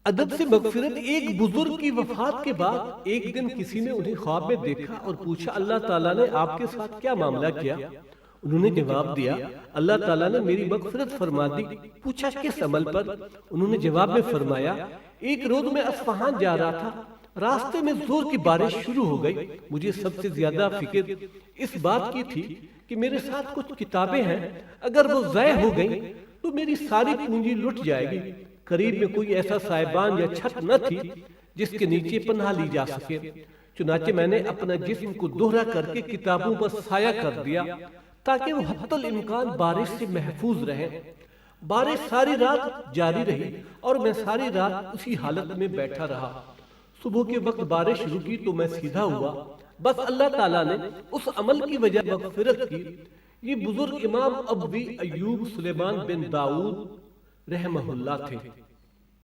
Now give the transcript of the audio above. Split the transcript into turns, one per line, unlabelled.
अदब से मगफिरत। एक बुजुर्ग की वफात के बाद एक दिन किसी ने उन्हें ख्वाब में देखा और पूछा, अल्लाह ताला ने आपके साथ क्या मामला किया? उन्होंने जवाब दिया, अल्लाह ताला ने मेरी मगफिरत फरमा दी। पूछा किस अमल पर? उन्होंने जवाब में फरमाया, एक रोज मैं अस्फहान जा रहा था, रास्ते में जोर की बारिश शुरू हो गई। मुझे सबसे ज्यादा फिक्र इस बात की थी कि मेरे साथ कुछ किताबें हैं, अगर वो ज़ाय हो गई तो मेरी सारी पूंजी लुट जाएगी। करीब में कोई ऐसा साहिबान या छत न थी जिसके नीचे पनाह ली जा सके। चुनाचे मैंने अपना जिस्म को दोहरा करके किताबों पर साया कर दिया ताकि वो हत्तल इम्कान बारिश से महफूज रहे। बारिश सारी रात जारी रही और मैं सारी रात उसी हालत में बैठा रहा। सुबह के वक्त बारिश रुकी तो मैं सीधा हुआ। बस अल्लाह ताला ने उस अमल की वजह मगफिरत की। ये बुजुर्ग इमाम अबी अयूब सुलेमान बिन दाऊद रहमहुल्लाह थे।